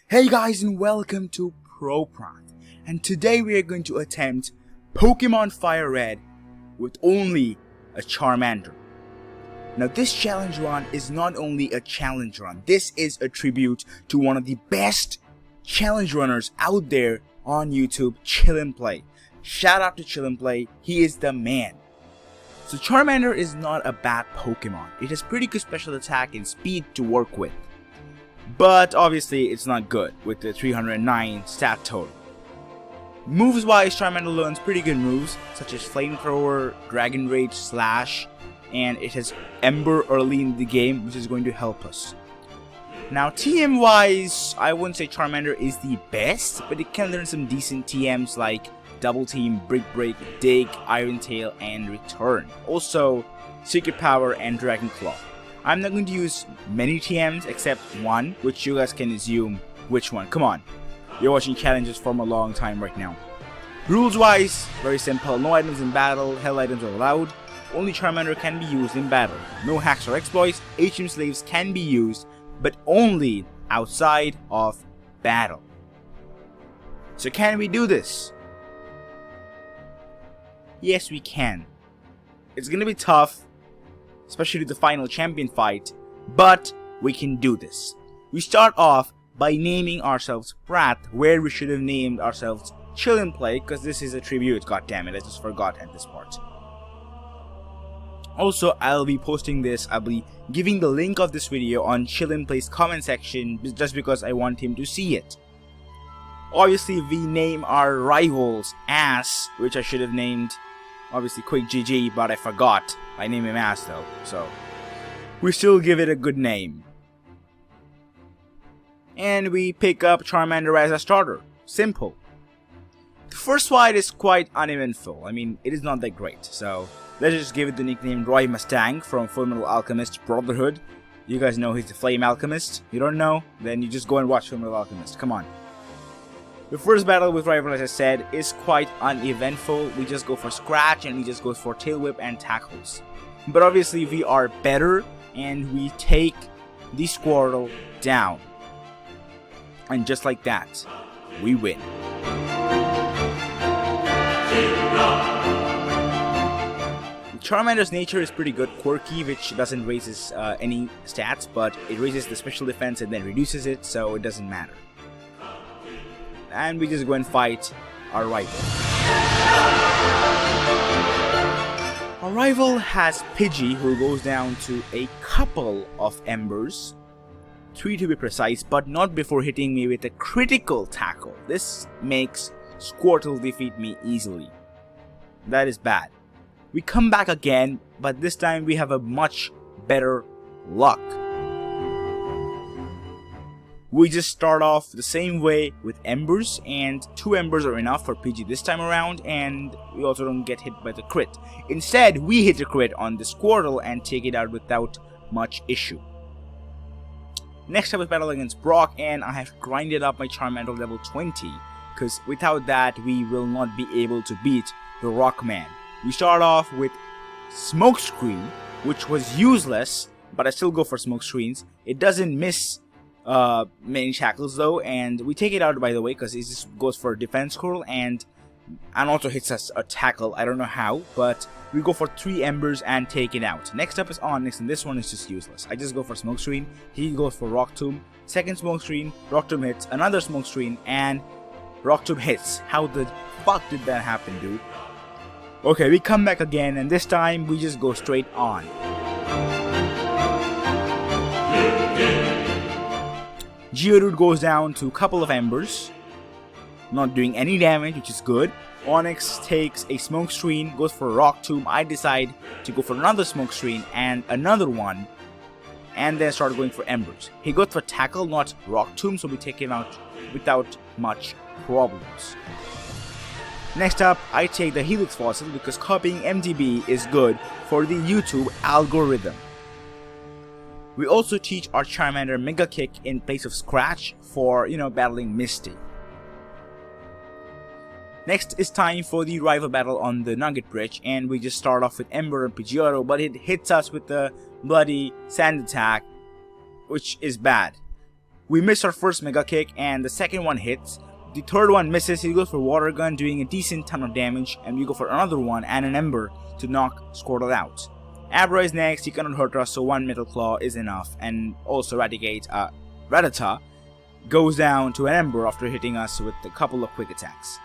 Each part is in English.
Hey guys, and welcome to Proprath, and today we are going to attempt Pokemon Fire Red with only a Charmander. Now this challenge run is not only a challenge run, this is a tribute to one of the best challenge runners out there on YouTube, Chillin. Shout out to Chillin, he is the man. So Charmander is not a bad Pokemon, it has pretty good special attack and speed to work with. But obviously it's not good with the 309 stat total. Moves wise, Charmander learns pretty good moves such as Flamethrower, Dragon Rage, Slash, and it has Ember early in the game, which is going to help us. Now TM wise, I wouldn't say Charmander is the best, but it can learn some decent TMs like Double Team, Brick Break, Dig, Iron Tail, and Return. Also Secret Power and Dragon Claw. I'm not going to use many TMs except one, which you guys can assume which one. Come on, you're watching challenges from a long time right now. Rules wise, very simple. No items in battle, hell items are allowed. Only Charmander can be used in battle. No hacks or exploits. HM slaves can be used, but only outside of battle. So can we do this? Yes, we can. It's gonna be tough, especially the final champion fight, but we can do this. We start off by naming ourselves Prath, where we should have named ourselves Chillin because this is a tribute. God damn it, I just forgot at this part. Also, I'll be posting this, I'll be giving the link of this video on Chillin comment section just because I want him to see it. Obviously, we name our rivals Ass, which I should have named obviously Quick GG, but I forgot. I named him Ass though, so we still give it a good name. And we pick up Charmander as a starter. Simple. The first fight is quite uneventful. I mean, it is not that great, so let's just give it the nickname Roy Mustang from Fullmetal Alchemist Brotherhood. You guys know he's the Flame Alchemist. You don't know? Then you just go and watch Fullmetal Alchemist. Come on. The first battle with Rival, as I said, is quite uneventful. We just go for Scratch and we just go for Tail Whip and Tackles. But obviously we are better and we take the Squirtle down. And just like that, we win. Charmander's nature is pretty good, quirky, which doesn't raise his, any stats, but it raises the special defense and then reduces it, so it doesn't matter. And we just go and fight our rival. Our rival has Pidgey, who goes down to a couple of embers, 3 to be precise, but not before hitting me with a critical tackle. This makes Squirtle defeat me easily. That is bad. We come back again, but this time we have a much better luck. We just start off the same way with embers, and 2 embers are enough for Pidgey this time around, and we also don't get hit by the crit. Instead, we hit a crit on the Squirtle and take it out without much issue. Next up is battle against Brock, and I have grinded up my Charmander level 20, because without that we will not be able to beat the Rockman. We start off with Smokescreen, which was useless, but I still go for Smokescreens. It doesn't miss many tackles though, and we take it out by the way because it just goes for a defense curl and also hits us a tackle. I don't know how, but we go for 3 embers and take it out. Next up is Onyx, and this one is just useless. I just go for Smokescreen, he goes for Rock Tomb, second Smokescreen, Rock Tomb hits, another Smokescreen, and Rock Tomb hits. How the fuck did that happen, dude? Okay, we come back again, and this time we just go straight on. Geodude goes down to a couple of embers, not doing any damage, which is good. Onyx takes a Smokescreen, goes for a Rock Tomb. I decide to go for another Smokescreen and another one, and then start going for embers. He goes for Tackle, not Rock Tomb, so we take him out without much problems. Next up, I take the Helix Fossil because copying MTB is good for the YouTube algorithm. We also teach our Charmander Mega Kick in place of Scratch for, battling Misty. Next is time for the rival battle on the Nugget Bridge, and we just start off with Ember and Pidgeotto, but it hits us with the bloody Sand Attack, which is bad. We miss our first Mega Kick and the second one hits. The third one misses, he goes for Water Gun doing a decent ton of damage, and we go for another one and an Ember to knock Squirtle out. Abra is next, he cannot hurt us, so one Metal Claw is enough, and also Rattata goes down to an Ember after hitting us with a couple of quick attacks.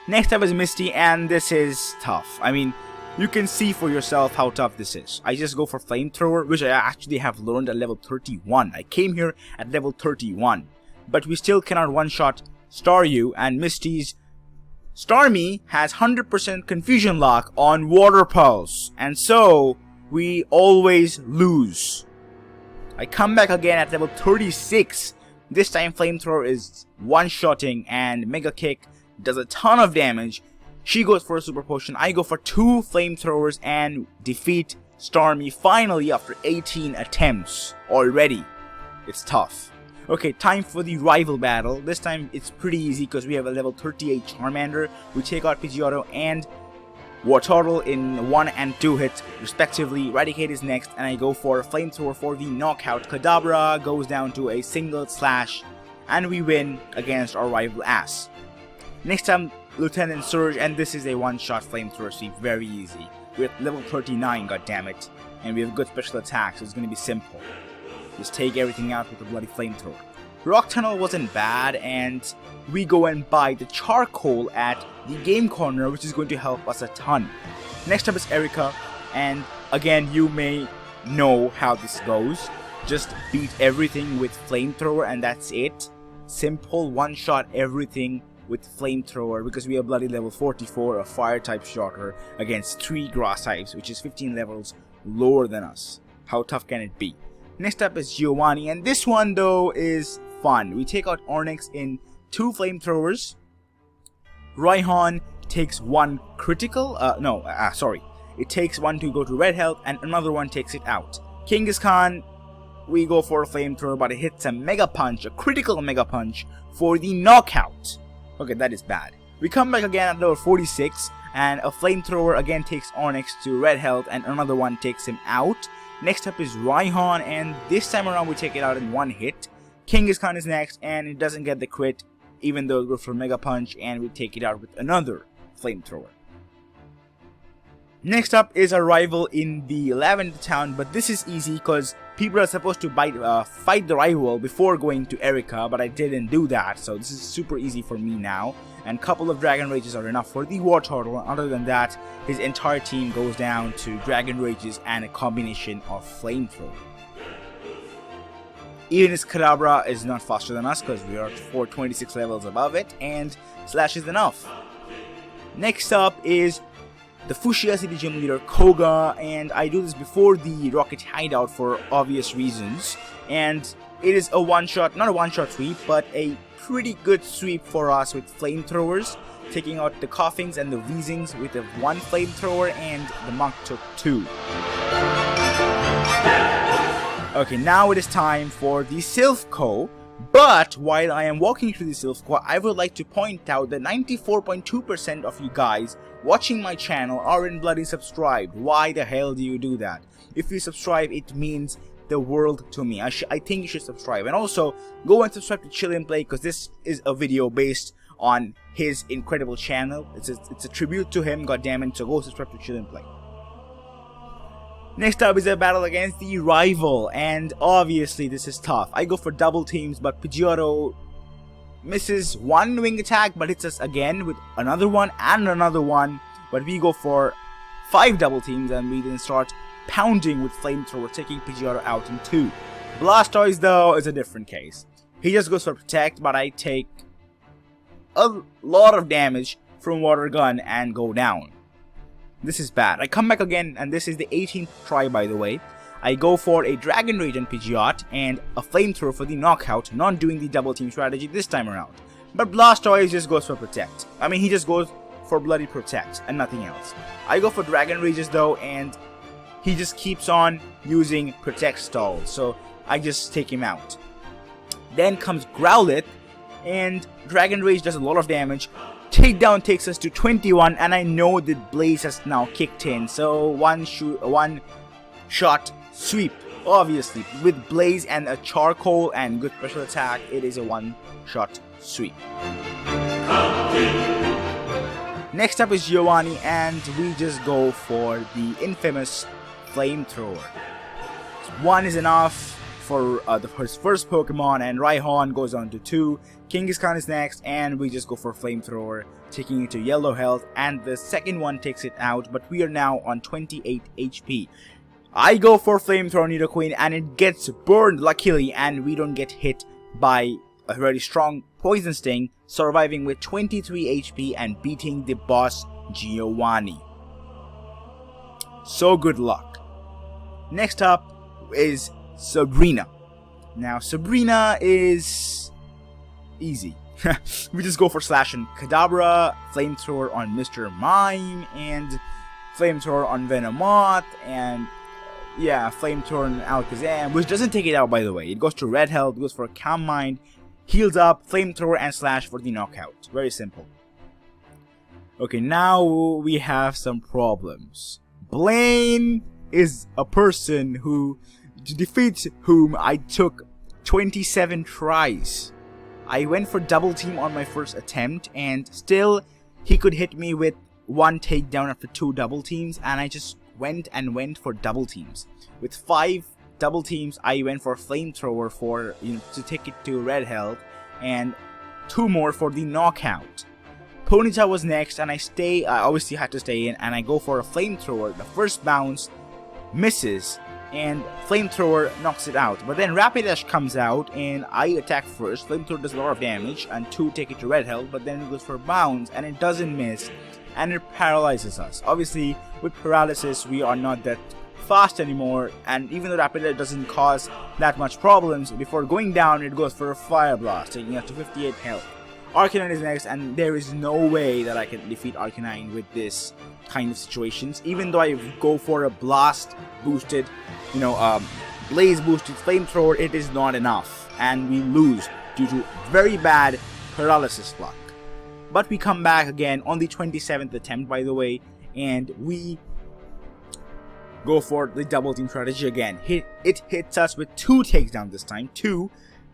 Next up is Misty, and this is tough. I mean, you can see for yourself how tough this is. I just go for Flamethrower, which I actually have learned at level 31. I came here at level 31. But we still cannot one-shot Staryu, and Misty's Starmie has 100% Confusion Lock on Water Pulse, and so we always lose. I come back again at level 36. This time Flamethrower is one-shotting and Mega Kick does a ton of damage. She goes for a Super Potion, I go for 2 Flamethrowers and defeat Starmie finally after 18 attempts already. It's tough. Okay, time for the rival battle. This time it's pretty easy because we have a level 38 Charmander. We take out Pidgeotto and Wartortle in 1 and 2 hits respectively. Eradicate is next, and I go for a Flamethrower for the knockout. Kadabra goes down to a single slash, and we win against our rival Ass. Next time, Lieutenant Surge, and this is a one-shot Flamethrower sweep, very easy. We're at level 39, goddammit, and we have good special attacks, so it's going to be simple. Just take everything out with a bloody Flamethrower. Rock Tunnel wasn't bad, and we go and buy the charcoal at the game corner, which is going to help us a ton. Next up is Erica, and again, you may know how this goes. Just beat everything with Flamethrower, and that's it. Simple one-shot everything with Flamethrower, because we are bloody level 44, a fire type starter against 3 grass types, which is 15 levels lower than us. How tough can it be? Next up is Giovanni, and this one though is fun. We take out Onyx in 2 Flamethrowers. Raihan takes 1 critical, it takes 1 to go to red health and another one takes it out. Kangaskhan, we go for a Flamethrower, but it hits a Mega Punch, a critical Mega Punch for the knockout. Okay, that is bad. We come back again at level 46, and a Flamethrower again takes Onyx to red health and another one takes him out. Next up is Raihan, and this time around we take it out in 1 hit. Kangaskhan is next, and it doesn't get the crit, even though it goes for Mega Punch, and we take it out with another Flamethrower. Next up is a rival in the Lavender Town, but this is easy because people are supposed to fight the rival before going to Erica, but I didn't do that, so this is super easy for me now. And a couple of Dragon Rages are enough for the Wartortle. Other than that, his entire team goes down to Dragon Rages and a combination of Flamethrower. Even his Kadabra is not faster than us because we are 426 levels above it, and Slash is enough. Next up is the Fuchsia City Gym Leader Koga, and I do this before the Rocket Hideout for obvious reasons. And it is a one-shot, not a one-shot sweep, but a pretty good sweep for us with Flamethrowers, taking out the Coughings and the Wheezings with a 1 Flamethrower, and the Monk took 2. Okay, now it is time for the Silphco. But while I am walking through the Silphco, I would like to point out that 94.2% of you guys watching my channel aren't bloody subscribed. Why the hell do you do that? If you subscribe, it means the world to me. I think you should subscribe. And also, go and subscribe to Chillin Play, because this is a video based on his incredible channel. It's a tribute to him, goddammit, so go subscribe to Chillin Play. Next up is a battle against the rival, and obviously this is tough. I go for double teams, but Pidgeotto misses 1 wing attack, but hits us again with another one and another one. But we go for 5 double teams, and we then start pounding with Flamethrower, taking Pidgeotto out in 2. Blastoise though is a different case. He just goes for Protect, but I take a lot of damage from Water Gun and go down. This is bad. I come back again, and this is the 18th try, by the way. I go for a Dragon Rage on Pidgeot and a Flamethrower for the knockout, not doing the double team strategy this time around. But Blastoise just goes for Protect. I mean, he just goes for bloody Protect and nothing else. I go for Dragon Rages though, and he just keeps on using Protect Stall, so I just take him out. Then comes Growlithe, and Dragon Rage does a lot of damage. Takedown takes us to 21, and I know that Blaze has now kicked in, so one shot sweep Obviously, with Blaze and a Charcoal and good special attack, it is a one-shot sweep. Next up is Giovanni, and we just go for the infamous Flamethrower. One is enough for his first Pokemon, and Raihan goes on to 2. Kangaskhan is next, and we just go for Flamethrower, taking it to yellow health, and the second one takes it out, but we are now on 28 HP. I go for Flamethrower Nidoqueen, and it gets burned luckily, and we don't get hit by a very strong Poison Sting, surviving with 23 HP and beating the boss Giovanni. So good luck. Next up is Sabrina. Now Sabrina is easy. We just go for Slash and Kadabra, Flamethrower on Mr. Mime, and Flamethrower on Venomoth, and yeah, Flamethrower on Alakazam, which doesn't take it out by the way. It goes to red health, goes for Calm Mind, heals up, Flamethrower and Slash for the knockout. Very simple. Okay, now we have some problems. Blaine is a person to defeat whom I took 27 tries. I went for double team on my first attempt, and still he could hit me with one takedown after 2 double teams, and I just went for double teams. With 5 double teams, I went for Flamethrower for to take it to red health, and 2 more for the knockout. Ponyta was next, and I obviously had to stay in, and I go for a Flamethrower. The first bounce misses, and Flamethrower knocks it out. But then Rapidash comes out, and I attack first. Flamethrower does a lot of damage, and 2 take it to red health, but then it goes for bounce, and it doesn't miss, and it paralyzes us. Obviously, with paralysis, we are not that fast anymore, and even though Rapidash doesn't cause that much problems, before going down, it goes for a Fire Blast, taking us to 58 health. Arcanine is next, and there is no way that I can defeat Arcanine with this kind of situations. Even though I go for a blast boosted, blaze boosted Flamethrower, it is not enough, and we lose due to very bad paralysis luck. But we come back again on the 27th attempt, by the way, and we go for the double team strategy again. It hits us with 2 takedowns this time, 2,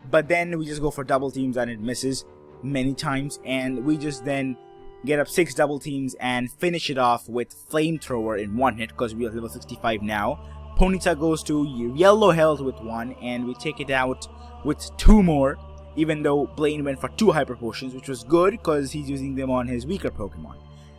but then we just go for double teams and it misses many times, and we just then get up 6 double teams and finish it off with Flamethrower in 1 hit, because we are level 65 now. Ponyta goes to yellow health with 1, and we take it out with 2 more, even though Blaine went for 2 hyper potions, which was good because he's using them on his weaker Pokemon.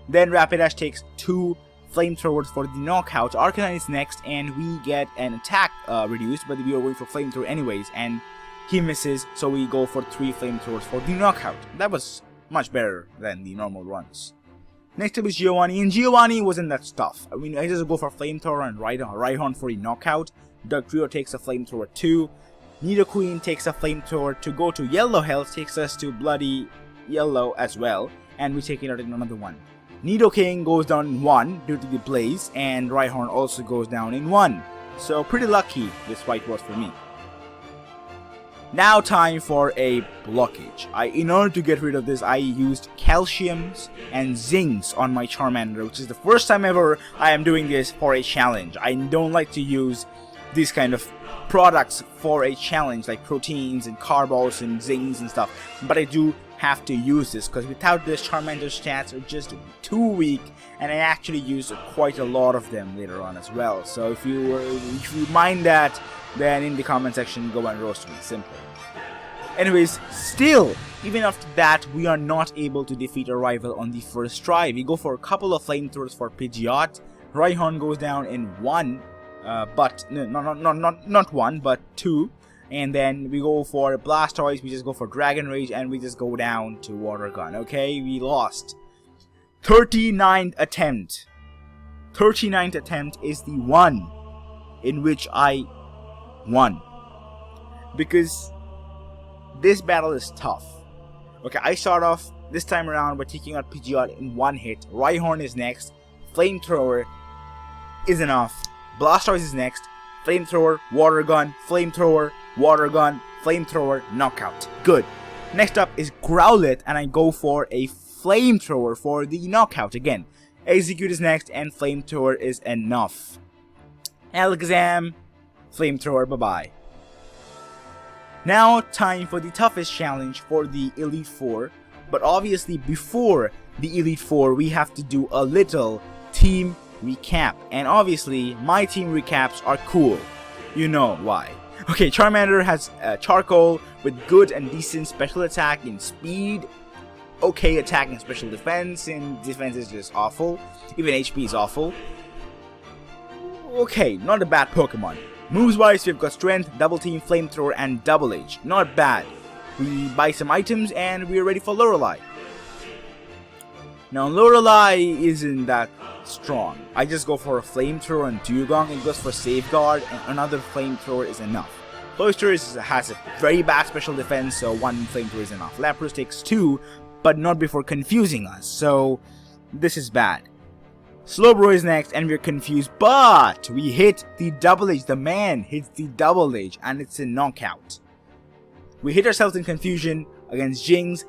Then Rapidash takes 2 Flamethrowers for the knockout. Arcanine is next, and we get an attack reduced, but we are going for Flamethrower anyways, and he misses, so we go for 3 Flamethrowers for the knockout. That was much better than the normal runs. Next up is Giovanni, and Giovanni wasn't that tough. I mean, I just go for Flamethrower and Raihan for the knockout. Dugtrio takes a Flamethrower too. Nidoqueen takes a Flamethrower to go to yellow health, takes us to bloody yellow as well, and we take it out in another one. Nidoking goes down in 1 due to the blaze, and Raihan also goes down in 1. So pretty lucky this fight was for me. Now time for a blockage. In order to get rid of this, I used calciums and zincs on my Charmander, which is the first time ever I am doing this for a challenge. I don't like to use these kind of products for a challenge, like proteins and carbos and zincs and stuff, but I do have to use this, because without this, Charmander's stats are just too weak, and I actually used quite a lot of them later on as well. So if you mind that, then in the comment section go and roast me. Simple. Anyways, still, even after that, we are not able to defeat a rival on the first try. We go for a couple of Flamethrowers for Pidgeot. Raihan goes down in 1, but no, not 1, but 2. And then we go for Blastoise, we just go for Dragon Rage, and we just go down to Water Gun. Okay, we lost. 39th attempt. 39th attempt is the one in which I won. Because this battle is tough. Okay, I start off this time around by taking out Pidgeot in 1 hit. Rhyhorn is next. Flamethrower is enough. Blastoise is next. Flamethrower, Water Gun, Flamethrower, Water Gun, Flamethrower, Knockout. Good. Next up is Growlithe, and I go for a Flamethrower for the knockout again. Execute is next, and Flamethrower is enough. Alakazam Flamethrower, bye-bye. Now, time for the toughest challenge for the Elite Four. But obviously, before the Elite Four, we have to do a little team recap. And obviously, my team recaps are cool. You know why. Okay, Charmander has charcoal with good and decent special attack and speed. Okay attack and special defense, and defense is just awful. Even HP is awful. Okay, not a bad Pokemon. Moves wise, we've got Strength, Double Team, Flamethrower, and Double Edge. Not bad. We buy some items and we're ready for Lorelei. Now Lorelei isn't that strong. I just go for a Flamethrower and Dugong. It goes for Safeguard, and another Flamethrower is enough. Cloisters has a very bad special defense, so one Flamethrower is enough. Lapras takes 2, but not before confusing us, so this is bad. Slowbro is next, and we're confused, but we hit the Double Edge. The man hits the Double Edge, and it's a knockout. We hit ourselves in confusion against Jinx.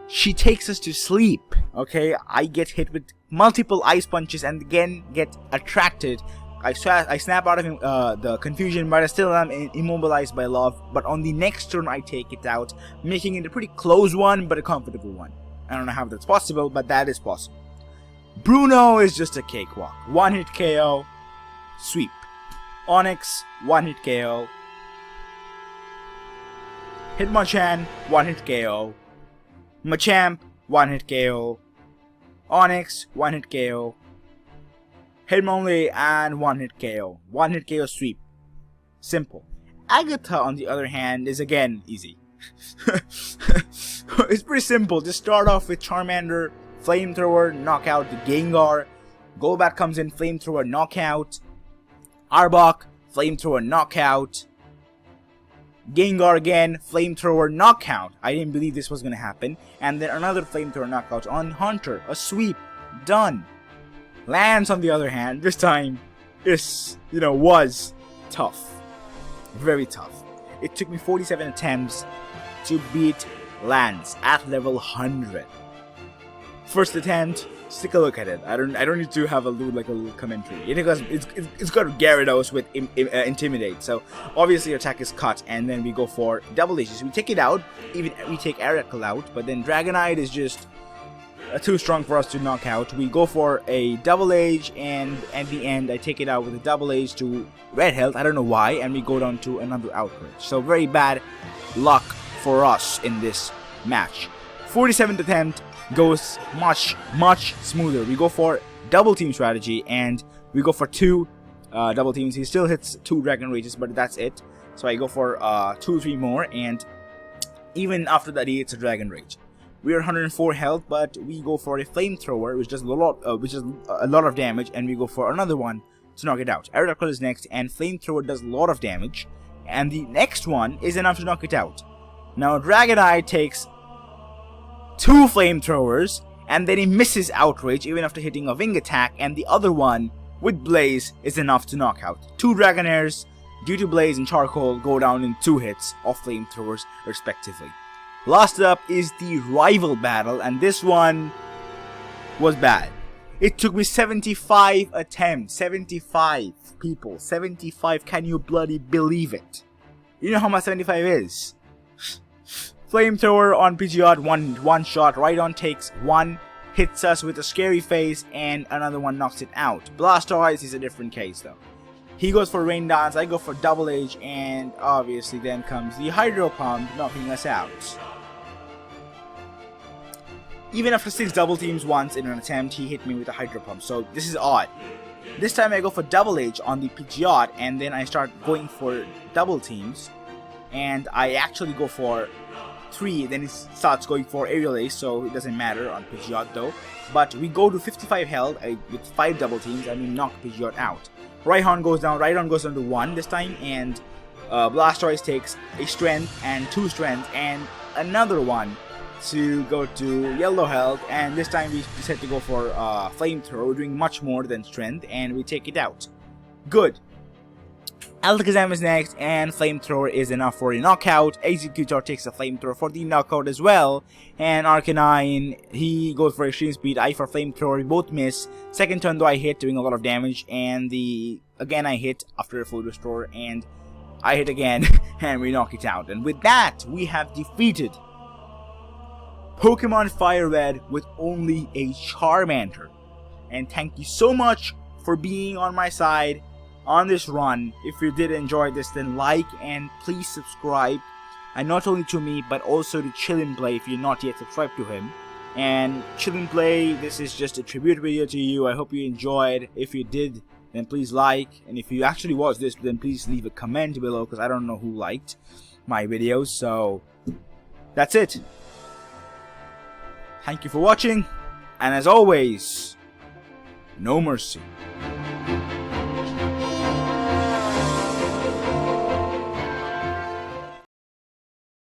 She takes us to sleep. Okay, I get hit with multiple ice punches and again get attracted. I snap out of the confusion, but I still am immobilized by love. But on the next turn, I take it out, making it a pretty close one, but a comfortable one. I don't know how that's possible, but that is possible. Bruno is just a cakewalk. One hit KO, sweep. Onyx, one hit KO. Hitmonchan, one hit KO. Machamp, one hit KO. Onyx, one hit KO. Hitmonlee, and one hit KO. One hit KO sweep. Simple. Agatha, on the other hand, is again easy. It's pretty simple. Just start off with Charmander, Flamethrower, knockout the Gengar. Golbat comes in, Flamethrower, knockout. Arbok, Flamethrower, knockout. Gengar again, Flamethrower, knockout. I didn't believe this was gonna happen. And then another Flamethrower knockout on Hunter. A sweep. Done. Lance, on the other hand, this time was tough. Very tough. It took me 47 attempts to beat Lance at level 100. First attempt, just take a look at it. I don't need to have a little commentary. It's got Gyarados with Intimidate, so obviously our attack is cut, and then we go for Double Edges. We take it out, even we take Aracle out, but then Dragonite is just too strong for us to knock out. We go for a Double Edge, and at the end I take it out with a Double Edge to red health. I don't know why, and we go down to another outrage. So very bad luck for us in this match. 47th attempt goes much smoother. We go for double team strategy, and we go for 2 double teams. He still hits 2 Dragon Rages, but that's it. So I go for 2-3 more, and even after that he hits a Dragon Rage. We are 104 health, but we go for a Flamethrower, which does a lot of damage, and we go for another one to knock it out. Aerodactyl is next, and Flamethrower does a lot of damage, and the next one is enough to knock it out. Now Dragonite takes 2 Flamethrowers, and then he misses Outrage even after hitting a Wing attack, and the other one with Blaze is enough to knock out. 2 Dragonairs, due to Blaze and Charcoal, go down in 2 hits of Flamethrowers respectively. Last up is the rival battle, and this one was bad. It took me 75 attempts. 75 people. 75. Can you bloody believe it? You know how much 75 is? Flamethrower on Pidgeot, one shot. Rhydon takes 1, hits us with a scary face, and another one knocks it out. Blastoise is a different case though. He goes for Rain Dance, I go for Double Edge, and obviously then comes the Hydro Pump, knocking us out. Even after 6 double teams once in an attempt, he hit me with a Hydro Pump, so this is odd. This time I go for Double Edge on the Pidgeot, and then I start going for double teams, and I actually go for 3, then it starts going for Aerial Ace, so it doesn't matter on Pidgeot though. But we go to 55 health with 5 double teams, and we knock Pidgeot out. Rhydon goes down to 1 this time, and Blastoise takes a Strength and 2 Strength, and another one to go to yellow health, and this time we decide to go for Flamethrower, doing much more than Strength, and we take it out. Good. Alakazam is next, and Flamethrower is enough for a knockout. Executor takes a Flamethrower for the knockout as well, and Arcanine, he goes for Extreme Speed, I for Flamethrower, we both miss. Second turn though I hit, doing a lot of damage, and again I hit after a full restore, and I hit again and we knock it out. And with that, we have defeated Pokemon Fire Red with only a Charmander. And thank you so much for being on my side on this run. If you did enjoy this, then like and please subscribe. And not only to me, but also to Chillin Play if you're not yet subscribed to him. And Chillin Play, this is just a tribute video to you. I hope you enjoyed. If you did, then please like. And if you actually watched this, then please leave a comment below, because I don't know who liked my videos. So that's it. Thank you for watching. And as always, no mercy.